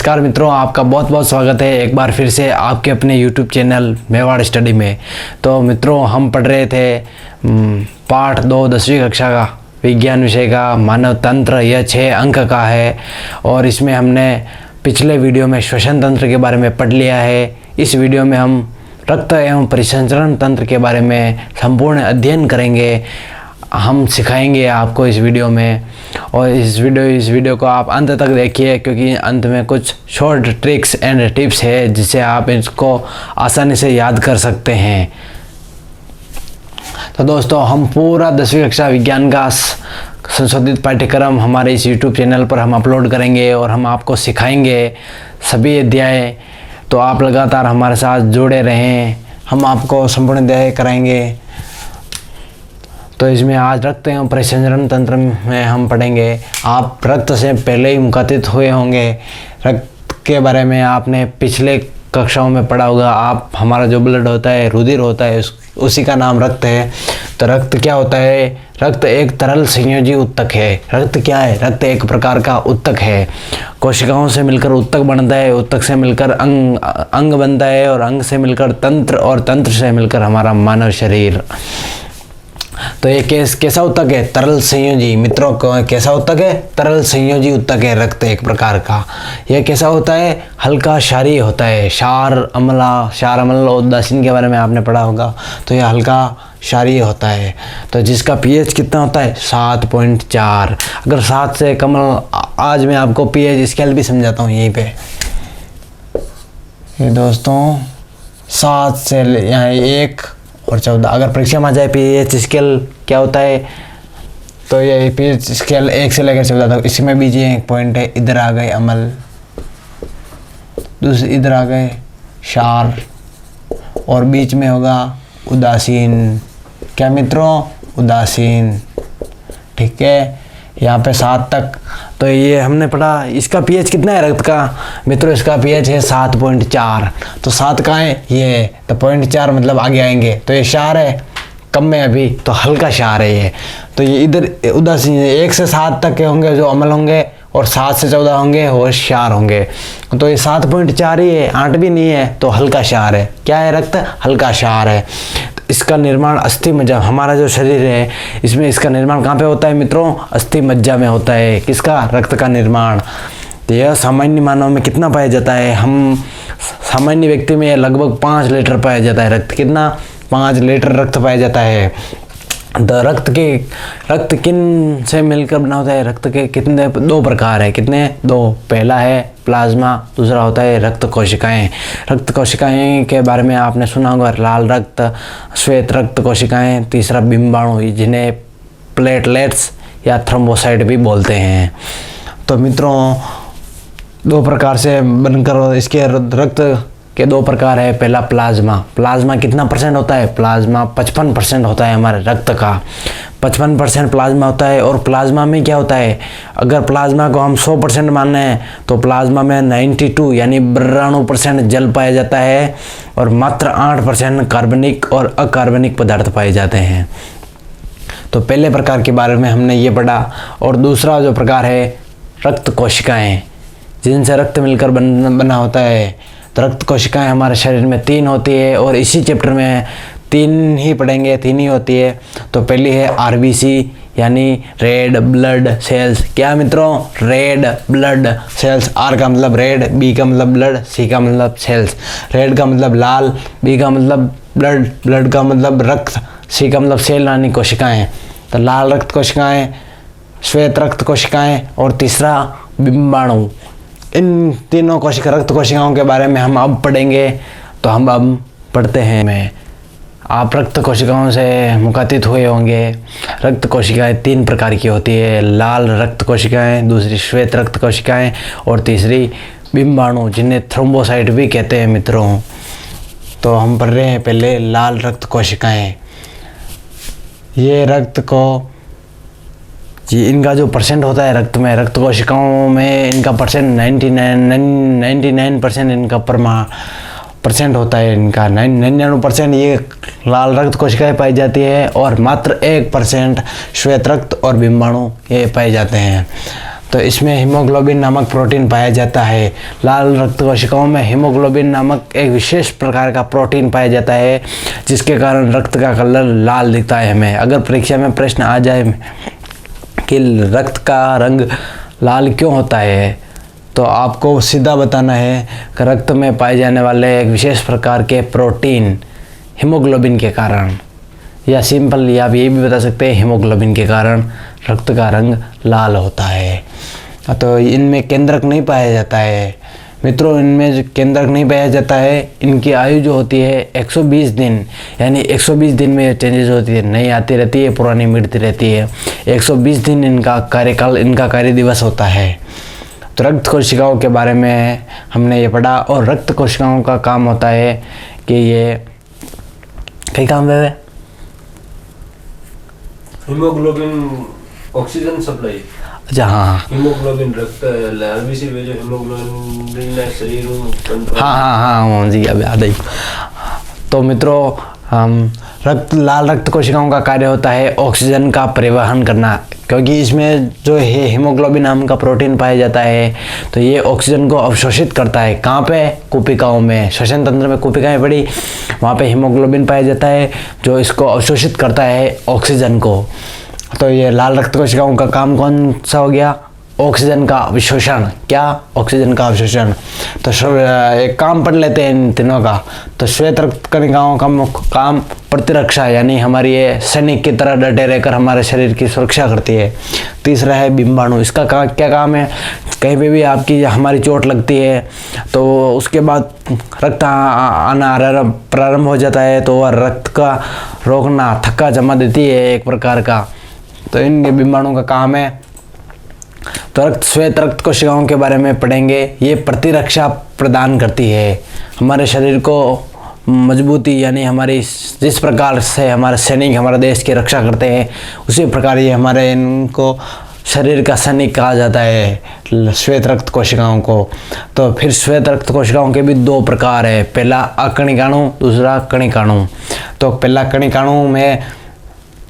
नमस्कार मित्रों, आपका बहुत बहुत स्वागत है एक बार फिर से आपके अपने YouTube चैनल मेवाड़ स्टडी में। तो मित्रों, हम पढ़ रहे थे पाठ 2 10वीं कक्षा का विज्ञान विषय का मानव तंत्र। यह 6 अंक का है और इसमें हमने पिछले वीडियो में श्वसन तंत्र के बारे में पढ़ लिया है। इस वीडियो में हम रक्त एवं परिसंचरण तंत्र के बारे में संपूर्ण अध्ययन करेंगे। हम सिखाएंगे आपको इस वीडियो में, और इस वीडियो को आप अंत तक देखिए, क्योंकि अंत में कुछ शॉर्ट ट्रिक्स एंड टिप्स है जिससे आप इसको आसानी से याद कर सकते हैं। तो दोस्तों, हम पूरा 10वीं कक्षा विज्ञान का संशोधित पाठ्यक्रम हमारे इस YouTube चैनल पर हम अपलोड करेंगे और हम आपको सिखाएंगे सभी अध्याय। तो आप लगातार हमारे साथ जुड़े रहें, हम आपको संपूर्ण अध्याय कराएंगे। तो इसमें आज रक्त एवं परिसंचरण तंत्र में हम पढ़ेंगे। आप रक्त से पहले ही मुखातित हुए होंगे। रक्त के बारे में आपने पिछले कक्षाओं में पढ़ा होगा। आप हमारा जो ब्लड होता है, रुधिर होता है, उसी का नाम रक्त है। तो रक्त क्या होता है? रक्त एक तरल संयोजी उत्तक है। रक्त क्या है? रक्त एक प्रकार का उत्तक है। कोशिकाओं से मिलकर उत्तक बनता है, उत्तक से मिलकर अंग बनता है, और अंग से मिलकर तंत्र, और तंत्र से मिलकर हमारा मानव शरीर। तो ये कैसा उत्तक है? तरल संयोजी। मित्रों, कैसा उत्तक है? तरल संयोजी उत्तक है रक्त एक प्रकार का। यह कैसा होता है? हल्का क्षारीय होता है। क्षार अम्ल उदासीन के बारे में आपने पढ़ा होगा। तो यह हल्का क्षारीय होता है। तो जिसका पीएच कितना होता है? 7.4। अगर 7 से कम, आज मैं आपको पीएच स्केल भी समझाता हूँ यहीं पे। ये दोस्तों 7 से यहाँ 1 और 14। अगर परीक्षा में आ जाए पीएच स्केल क्या होता है, तो ये पीएच स्केल 1 से लेकर 14 तक। इसमें भी जी एक पॉइंट है, इधर आ गए अम्ल, दूसरे इधर आ गए क्षार, और बीच में होगा उदासीन। क्या मित्रों? उदासीन। ठीक है, यहाँ पे 7 तक। तो ये हमने पढ़ा। इसका पीएच कितना है रक्त का? मित्रों, इसका पीएच है 7.4। तो 7 कहाँ है? ये। तो 0.4 मतलब आगे आएंगे। तो ये क्षार है, कम में अभी, तो हल्का क्षार है ये। तो ये इधर उदासीन 1 से 7 तक के होंगे जो अम्ल होंगे, और 7 से 14 होंगे वो क्षार होंगे। तो ये 7.4 ही है, 8 भी नहीं है, तो हल्का क्षार है। क्या है रक्त? हल्का क्षार है। इसका निर्माण अस्थि मज्जा, हमारा जो शरीर है इसमें इसका निर्माण कहाँ पे होता है मित्रों? अस्थि मज्जा में होता है। किसका? रक्त का निर्माण। तो यह सामान्य मानव में कितना पाया जाता है? हम सामान्य व्यक्ति में लगभग 5 लीटर पाया जाता है रक्त। कितना? 5 लीटर रक्त पाया जाता है। रक्त किन से मिलकर बना होता है? रक्त के कितने 2 प्रकार है। कितने? 2। पहला है प्लाज्मा, दूसरा होता है रक्त कोशिकाएं। रक्त कोशिकाएं के बारे में आपने सुना होगा, लाल रक्त, श्वेत रक्त कोशिकाएं, तीसरा बिंबाणु, जिन्हें प्लेटलेट्स या थ्रोम्बोसाइट भी बोलते हैं। तो मित्रों, 2 प्रकार से बनकर इसके रक्त के 2 प्रकार है। पहला प्लाज्मा। प्लाज्मा कितना % होता है? प्लाज्मा 55% होता है हमारे रक्त का। 55% प्लाज्मा होता है। और प्लाज्मा में क्या होता है? अगर प्लाज्मा को हम 100% मानते हैं तो प्लाज्मा में 92 यानी 92% जल पाया जाता है, और मात्र 8% कार्बनिक और अकार्बनिक पदार्थ पाए जाते हैं। तो पहले प्रकार के बारे में हमने ये पढ़ा। और दूसरा जो प्रकार है रक्त कोशिकाएं, जिनसे रक्त मिलकर बना होता है। तो रक्त कोशिकाएं हमारे शरीर में 3 होती है, और इसी चैप्टर में 3 ही पढ़ेंगे, 3 ही होती है। तो पहली है आरबीसी यानी रेड ब्लड सेल्स। क्या मित्रों? Red blood cells. आर का मतलब रेड, बी का मतलब ब्लड, सी का मतलब सेल्स। रेड का मतलब लाल, बी का मतलब ब्लड, ब्लड का मतलब रक्त, सी का मतलब सेल यानी कोशिकाएं। तो लाल रक्त कोशिकाएं, श्वेत रक्त कोशिकाएं, और तीसरा बिंबाणु। इन तीनों रक्त कोशिकाओं के बारे में हम अब पढ़ेंगे। तो हम अब पढ़ते हैं। आप रक्त कोशिकाओं से मुखातित हुए होंगे। रक्त कोशिकाएं 3 प्रकार की होती है। लाल रक्त कोशिकाएं, दूसरी श्वेत रक्त कोशिकाएं, और तीसरी बिंबाणु, जिन्हें थ्रोम्बोसाइट भी कहते हैं मित्रों। तो हम पढ़ रहे हैं पहले लाल रक्त कोशिकाएं। ये रक्त को इनका जो % होता है रक्त में, रक्त कोशिकाओं में इनका % 99% इनका % होता है। इनका 99% ये लाल रक्त कोशिकाएं पाई जाती है, और मात्र 1% श्वेत रक्त और बिंबाणु ये पाए जाते हैं। तो इसमें हीमोग्लोबिन नामक प्रोटीन पाया जाता है। लाल रक्त कोशिकाओं में हीमोग्लोबिन नामक एक विशेष प्रकार का प्रोटीन पाया जाता है, जिसके कारण रक्त का कलर लाल दिखता है हमें। अगर परीक्षा में प्रश्न आ जाए कि रक्त का रंग लाल क्यों होता है, तो आपको सीधा बताना है कि रक्त में पाए जाने वाले एक विशेष प्रकार के प्रोटीन हीमोग्लोबिन के कारण, या सिंपल या आप ये भी बता सकते हैं हीमोग्लोबिन के कारण रक्त का रंग लाल होता है। तो इनमें केंद्रक नहीं पाया जाता है मित्रों, इनमें जो केंद्रक नहीं पाया जाता है, इनकी आयु जो होती है 120 दिन, यानी 120 दिन में चेंजेस होती है, नई आती रहती है, पुरानी मिटती रहती है। 120 दिन इनका कार्यकाल, इनका कार्य दिवस होता है। तो रक्त कोशिकाओं के बारे में हमने ये पढ़ा। और रक्त कोशिकाओं का काम होता है कि ये कई काम है, हीमोग्लोबिन ऑक्सीजन सप्लाई। अच्छा, हाँ, हीमोग्लोबिन रक्त आरबीसी में जो हीमोग्लोबिन शरीर हाँ जी, अब याद आई। तो मित्रों, हम लाल रक्त कोशिकाओं का कार्य होता है ऑक्सीजन का परिवहन करना, क्योंकि इसमें जो है हीमोग्लोबिन नाम का प्रोटीन पाया जाता है, तो ये ऑक्सीजन को अवशोषित करता है। कहाँ पे? कोशिकाओं में, श्वसन तंत्र में कोशिकाएं पड़ी, वहाँ पे हीमोग्लोबिन पाया जाता है जो इसको अवशोषित करता है ऑक्सीजन को। तो ये लाल रक्त कोशिकाओं का काम कौन सा हो गया? ऑक्सीजन का अवशोषण। क्या? ऑक्सीजन का अवशोषण। तो एक काम पढ़ लेते हैं इन तीनों का। तो श्वेत रक्त कणिकाओं का मुख्य काम प्रतिरक्षा, यानी हमारी ये सैनिक की तरह डटे रहकर हमारे शरीर की सुरक्षा करती है। तीसरा है बिंबाणु। इसका क्या काम है? कहीं पे भी आपकी हमारी चोट लगती है तो उसके बाद रक्त आना प्रारंभ हो जाता है, तो वह रक्त का रोकना, थक्का जमा देती है एक प्रकार का। तो इन बिंबाणु का काम है। तो श्वेत रक्त कोशिकाओं के बारे में पढ़ेंगे। ये प्रतिरक्षा प्रदान करती है हमारे शरीर को मजबूती, यानी हमारी जिस प्रकार से हमारे सैनिक हमारे देश की रक्षा करते हैं, उसी प्रकार ये हमारे इनको शरीर का सैनिक कहा जाता है श्वेत रक्त कोशिकाओं को। तो फिर श्वेत रक्त कोशिकाओं के भी दो प्रकार है, पहला अकणिकाणु, दूसरा कणिकाणु। तो पहला कणिकाणु में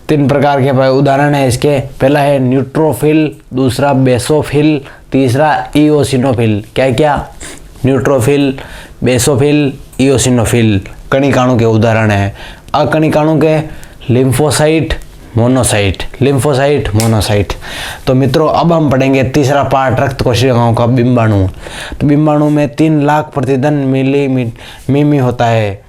3 प्रकार के उदाहरण है इसके। पहला है न्यूट्रोफिल, दूसरा बेसोफिल, तीसरा इओसिनोफिल। क्या? न्यूट्रोफिल, बेसोफिल, इओसिनोफिल कणिकाणु के उदाहरण है। अकणिकाणु के लिम्फोसाइट, मोनोसाइट, लिम्फोसाइट, मोनोसाइट। तो मित्रों, अब हम पढ़ेंगे तीसरा पार्ट रक्त कोशिकाओं का, बिंबाणु। तो बिंबाणु में 3 लाख प्रतिदिन मिमी होता है।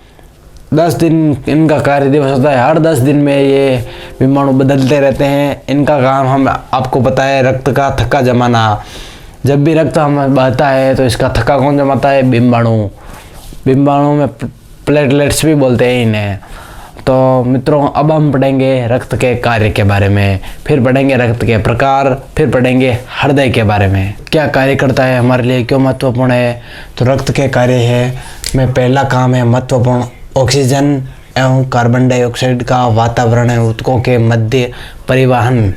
10 दिन इनका कार्य दिवस होता है। हर 10 दिन में ये बिंबाणु बदलते रहते हैं। इनका काम हम आपको पता है रक्त का थक्का जमाना। जब भी रक्त हम बहता है तो इसका थक्का कौन जमाता है? बिंबाणु। बिंबाणु में प्लेटलेट्स भी बोलते हैं इन्हें। तो मित्रों, अब हम पढ़ेंगे रक्त के कार्य के बारे में, फिर पढ़ेंगे रक्त के प्रकार, फिर पढ़ेंगे हृदय के बारे में, क्या कार्य करता है, हमारे लिए क्यों महत्वपूर्ण है। तो रक्त के कार्य है में पहला काम है महत्वपूर्ण ऑक्सीजन एवं कार्बन डाइऑक्साइड का वातावरण है ऊतकों के मध्य परिवहन।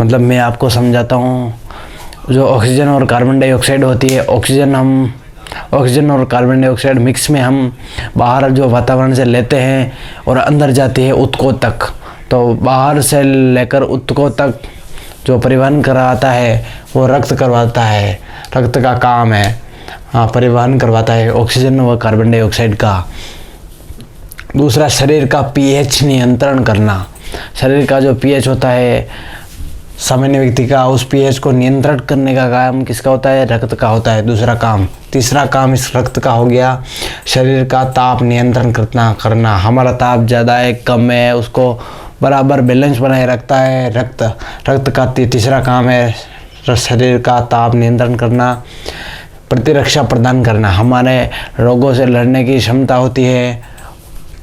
मतलब मैं आपको समझाता हूँ, जो ऑक्सीजन और कार्बन डाइऑक्साइड होती है, ऑक्सीजन और कार्बन डाइऑक्साइड मिक्स में हम बाहर जो वातावरण से लेते हैं और अंदर जाती है ऊतकों तक। तो बाहर से लेकर ऊतकों तक जो परिवहन करवाता है वो रक्त करवाता है, रक्त का काम है। हाँ, परिवहन करवाता है ऑक्सीजन व कार्बन डाइऑक्साइड का। दूसरा, शरीर का पीएच नियंत्रण करना। शरीर का जो पीएच होता है सामान्य व्यक्ति का, उस पीएच को नियंत्रण करने का काम किसका होता है? रक्त का होता है दूसरा काम। तीसरा काम इस रक्त का हो गया शरीर का ताप नियंत्रण करना। हमारा ताप ज़्यादा है कम है, उसको बराबर बैलेंस बनाए रखता है रक्त का तीसरा काम है शरीर का ताप नियंत्रण करना। प्रतिरक्षा प्रदान करना, हमारे रोगों से लड़ने की क्षमता होती है।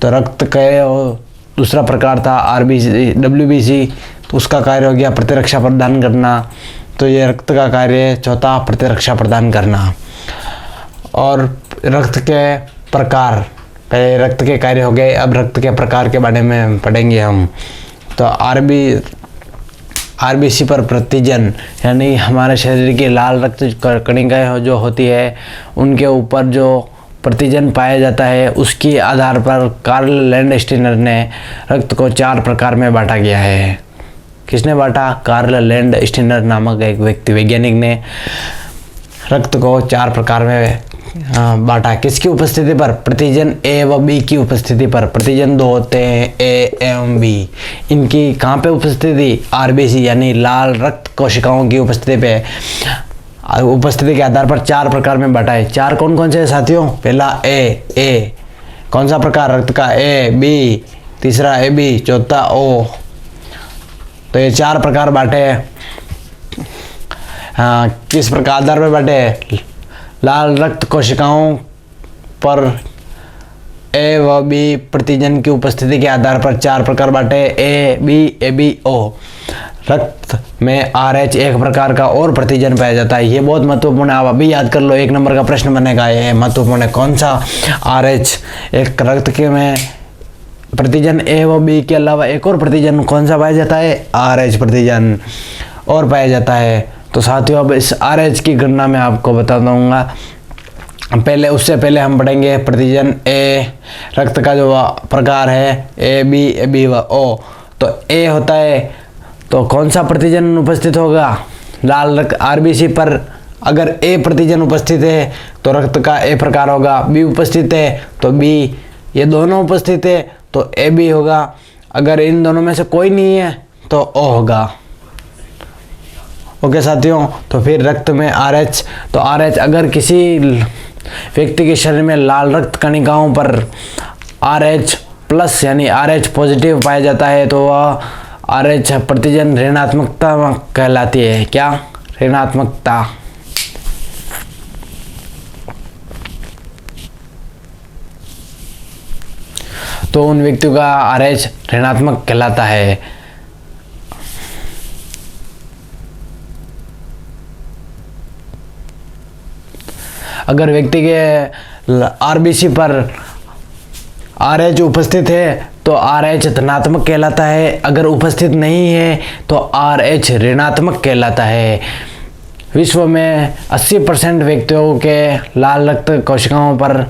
तो रक्त का दूसरा प्रकार था आरबीसी, डब्ल्यूबीसी, तो उसका कार्य हो गया प्रतिरक्षा प्रदान करना। तो ये रक्त का कार्य है चौथा, प्रतिरक्षा प्रदान करना। और रक्त के प्रकार, पहले रक्त के कार्य हो गए, अब रक्त के प्रकार के बारे में पढ़ेंगे हम। तो आरबीसी पर प्रतिजन, यानी हमारे शरीर की लाल रक्त कणिकाएं जो होती है उनके ऊपर जो प्रतिजन पाया जाता है, उसके आधार पर कार्ल लैंडस्टीनर ने रक्त को 4 प्रकार में बांटा गया है। किसने बांटा? कार्ल लैंड स्टीनर नामक एक व्यक्ति वैज्ञानिक ने रक्त को 4 प्रकार में बांटा। किसकी उपस्थिति पर? प्रतिजन ए व बी की उपस्थिति पर। प्रतिजन 2 होते हैं, ए एवं बी। इनकी कहाँ पे उपस्थिति? आरबीसी यानी लाल रक्त कोशिकाओं की उपस्थिति पे। उपस्थिति के आधार पर 4 प्रकार में बांटा है। 4 कौन कौन से हैं साथियों? पहला ए कौन सा प्रकार रक्त का? ए, बी, तीसरा ए बी, चौथा ओ। तो ये 4 प्रकार बांटे हैं। हाँ, किस प्रकार आधार पर बांटे? लाल रक्त कोशिकाओं पर ए व बी प्रतिजन की उपस्थिति के आधार पर 4 प्रकार बांटे, ए बी ओ। रक्त में RH एक प्रकार का और प्रतिजन पाया जाता है। ये बहुत महत्वपूर्ण है, आप अभी याद कर लो, 1 नंबर का प्रश्न बनेगा। ये महत्वपूर्ण है। कौन सा? RH। एक रक्त के में प्रतिजन ए व बी के अलावा एक और प्रतिजन कौन सा पाया जाता है? RH प्रतिजन और पाया जाता है। तो साथियों अब इस RH की गणना मैं आपको बता दूंगा। पहले उससे पहले हम पढ़ेंगे प्रतिजन ए। रक्त का जो प्रकार है ए बी व ओ। तो ए होता है, तो कौन सा प्रतिजन उपस्थित होगा? लाल रक्त आरबीसी पर अगर ए प्रतिजन उपस्थित है तो रक्त का ए प्रकार होगा। बी उपस्थित है तो बी, ये दोनों उपस्थित है तो ए बी होगा। अगर इन दोनों में से कोई नहीं है तो ओ होगा। ओके साथियों, तो फिर रक्त में RH। तो RH अगर किसी व्यक्ति के शरीर में लाल रक्त कणिकाओं पर RH प्लस यानी RH पॉजिटिव पाया जाता है तो वह RH प्रतिजन ऋणात्मकता कहलाती है। क्या? ऋणात्मकता। तो उन व्यक्तियों का RH ऋणात्मक कहलाता है। अगर व्यक्ति के आरबीसी पर RH उपस्थित है तो RH धनात्मक कहलाता है। अगर उपस्थित नहीं है तो RH ऋणात्मक कहलाता है। विश्व में 80% व्यक्तियों के लाल रक्त कोशिकाओं पर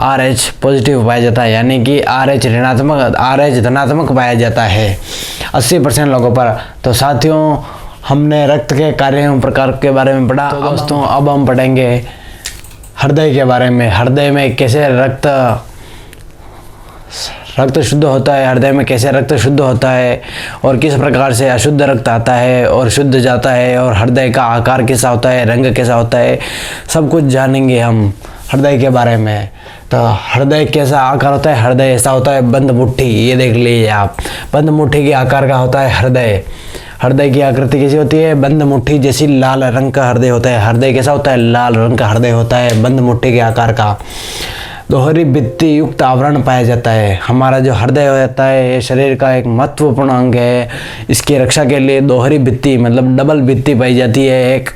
RH पॉजिटिव पाया जाता है, यानी कि RH धनात्मक पाया जाता है 80% लोगों पर। तो साथियों हमने रक्त के कार्य एवं प्रकार के बारे में पढ़ा। तो दोस्तों अब हम पढ़ेंगे हृदय के बारे में। हृदय में कैसे रक्त शुद्ध होता है, हृदय में कैसे रक्त शुद्ध होता है और किस प्रकार से अशुद्ध रक्त आता है और शुद्ध जाता है, और हृदय का आकार कैसा होता है, रंग कैसा होता है, सब कुछ जानेंगे हम हृदय के बारे में। तो हृदय कैसा आकार होता है? हृदय ऐसा होता है बंद मुट्ठी। ये देख लीजिए आप, बंद मुट्ठी के आकार का होता है हृदय। हृदय की आकृति कैसी होती है? बंद मुट्ठी जैसी लाल रंग का हृदय होता है। हृदय कैसा होता है? लाल रंग का हृदय होता है, बंद मुट्ठी के आकार का। दोहरी भित्ति युक्त आवरण पाया जाता है। हमारा जो हृदय होता है ये शरीर का एक महत्वपूर्ण अंग है। इसकी रक्षा के लिए दोहरी भित्ति मतलब डबल भित्ति पाई जाती है, एक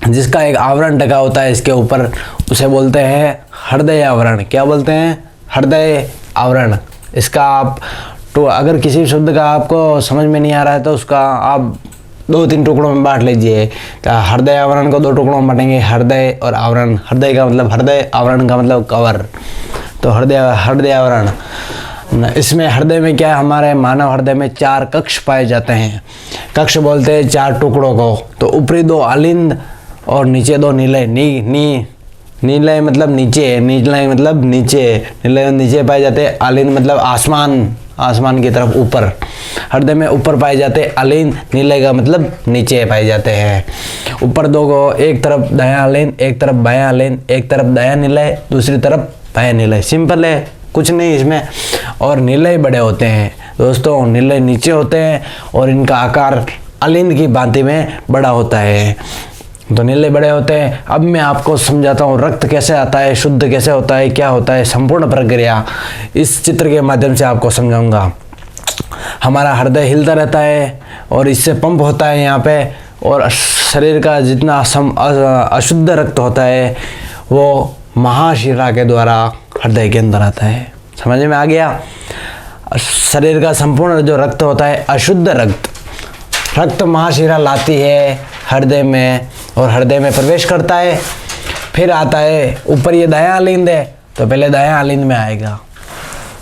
जिसका एक आवरण ढका होता है इसके ऊपर, उसे बोलते हैं हृदय आवरण। क्या बोलते हैं? हृदय आवरण। इसका आप तो अगर किसी शब्द का आपको समझ में नहीं आ रहा है तो उसका आप 2-3 टुकड़ों में बांट लीजिए। तो हृदय आवरण को 2 टुकड़ों में बांटेंगे, हृदय और आवरण। हृदय का मतलब हृदय, आवरण का मतलब कवर। तो हृदय आवरण। इसमें हृदय में क्या है? हमारे मानव हृदय में 4 कक्ष पाए जाते हैं। कक्ष बोलते हैं 4 टुकड़ों को। तो ऊपरी 2 अलिंद और नीचे 2 नीलय। नीलय मतलब नीचे, नीलय मतलब नीचे, नीलय नीचे पाए जाते हैं। अलिंद मतलब आसमान की तरफ ऊपर। हृदय में ऊपर पाए जाते हैं अलिंद, नीलय का मतलब नीचे पाए जाते हैं। ऊपर 2 को, एक तरफ दायां अलिंद, एक तरफ बायां अलिंद, एक तरफ दायां नीलय, दूसरी तरफ बायां नीलय। सिंपल है, कुछ नहीं इसमें। और नीलय बड़े होते हैं दोस्तों, नीलय नीचे होते हैं और इनका आकार अलिंद की भांति में बड़ा होता है। तो नीले बड़े होते हैं। अब मैं आपको समझाता हूँ रक्त कैसे आता है, शुद्ध कैसे होता है, क्या होता है, संपूर्ण प्रक्रिया इस चित्र के माध्यम से आपको समझाऊंगा। हमारा हृदय हिलता रहता है और इससे पंप होता है यहाँ पे, और शरीर का जितना अशुद्ध रक्त होता है वो महाशिरा के द्वारा हृदय के अंदर आता है। समझ में आ गया? शरीर का संपूर्ण जो रक्त होता है अशुद्ध रक्त महाशिरा लाती है हृदय में और हृदय में प्रवेश करता है। फिर आता है ऊपर, ये दायां अलिंद है तो पहले दायां अलिंद में आएगा।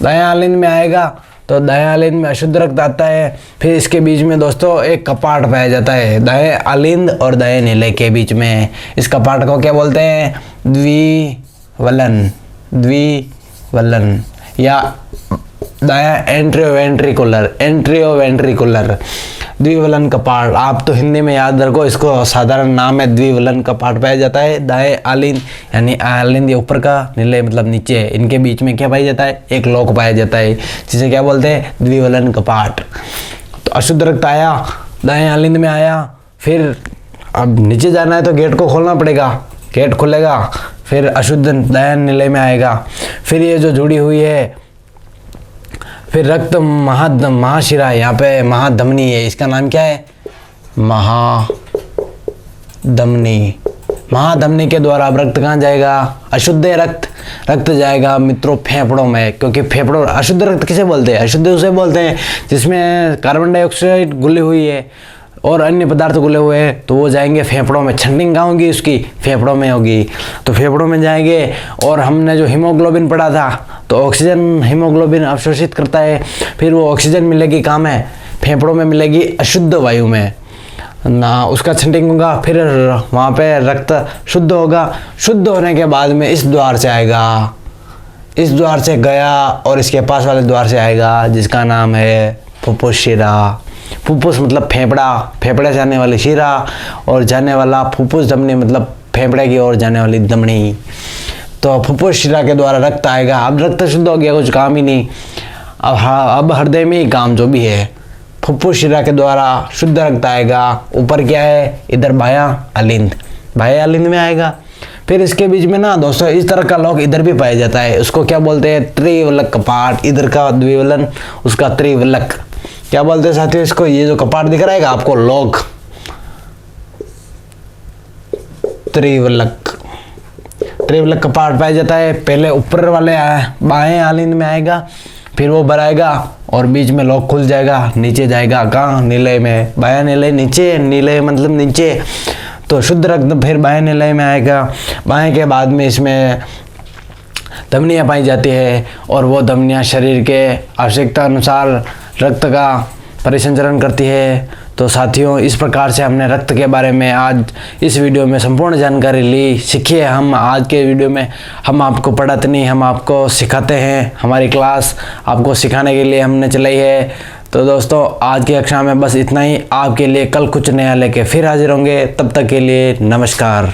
दायां अलिंद में आएगा तो दाएं आलिंद में अशुद्ध रक्त आता है। फिर इसके बीच में दोस्तों एक कपाट पाया जाता है दाएं आलिंद और दाएं नीले के बीच में। इस कपाट को क्या बोलते हैं? द्विवलन या दाया एंट्रियोवेंट्रिकुलर द्विवलन कपाट। आप तो हिंदी में याद रखो, इसको साधारण नाम है द्विवलन कपाट पाया जाता है। दाएं आलिंद यानी आलिंद ये ऊपर का, नीले मतलब नीचे, इनके बीच में क्या पाया जाता है? एक लॉक पाया जाता है जिसे क्या बोलते हैं? द्विवलन कपाट। तो अशुद्ध रक्त आया, दाएं आलिंद में आया, फिर अब नीचे जाना है तो गेट को खोलना पड़ेगा, गेट खुलेगा, फिर अशुद्ध दाएं नीले में आएगा। फिर ये जो जुड़ी हुई है, फिर रक्त महाशिरा, यहाँ पे महाधमनी है, इसका नाम क्या है? महाधमनी के द्वारा अब रक्त कहाँ जाएगा? अशुद्ध रक्त जाएगा मित्रों फेफड़ों में, क्योंकि फेफड़ों अशुद्ध रक्त किसे बोलते हैं? अशुद्ध उसे बोलते हैं जिसमें कार्बन डाइऑक्साइड घुली हुई है और अन्य पदार्थ घुले हुए हैं, तो वो जाएंगे फेफड़ों में। छंटिंग कहाँ होगी उसकी? फेफड़ों में होगी। तो फेफड़ों में जाएंगे। और हमने जो हीमोग्लोबिन पढ़ा था, तो ऑक्सीजन हीमोग्लोबिन अवशोषित करता है, फिर वो ऑक्सीजन मिलेगी कहाँ में? फेफड़ों में मिलेगी अशुद्ध वायु में ना, उसका छंटिंग होगा, फिर वहाँ पे रक्त शुद्ध होगा। शुद्ध होने के बाद में इस द्वार से आएगा, इस द्वार से गया और इसके पास वाले द्वार से आएगा जिसका नाम है फुफ्फुस शिरा। फुफ्फुस मतलब फेफड़ा, फेफड़े से आने वाली शिरा और जाने वाला फुफ्फुस धमनी मतलब फेफड़े की ओर जाने वाली धमनी। तो फुफ्फुस शिरा के द्वारा रक्त आएगा। अब रक्त शुद्ध हो गया, कुछ काम ही नहीं। अब हृदय में ही काम जो भी है। फुफ्फुस शिरा के द्वारा शुद्ध रक्त आएगा। ऊपर क्या है? इधर बायां आलिंद में आएगा। फिर इसके बीच में ना दोस्तों इस तरह का लॉक इधर भी पाया जाता है, उसको क्या बोलते हैं? त्रिवलक कपाट। इधर का द्विवलन, उसका त्रिवलक। क्या बोलते हैं साथियों इसको? ये जो कपाट दिख रहा है आपको, लॉक, त्रिवलक कपाट पाया जाता है। पहले ऊपर वाले बाएं आलिंद में आएगा, फिर वो भराएगा और बीच में लॉक खुल जाएगा, नीचे जाएगा कहाँ? नीले में। बायां नीले, नीचे नीले मतलब नीचे। तो शुद्ध रक्त फिर बाएं नीले में आएगा। बाएं के बाद में इसमें धमनियाँ पाई जाती है और वो धमनियाँ शरीर के आवश्यकता अनुसार रक्त का परिसंचरण करती है। तो साथियों इस प्रकार से हमने रक्त के बारे में आज इस वीडियो में संपूर्ण जानकारी ली, सीखिए। हम आज के वीडियो में हम आपको पढ़ाते नहीं, हम आपको सिखाते हैं। हमारी क्लास आपको सिखाने के लिए हमने चलाई है। तो दोस्तों आज की कक्षा में बस इतना ही। आपके लिए कल कुछ नया लेके फिर हाजिर होंगे, तब तक के लिए नमस्कार।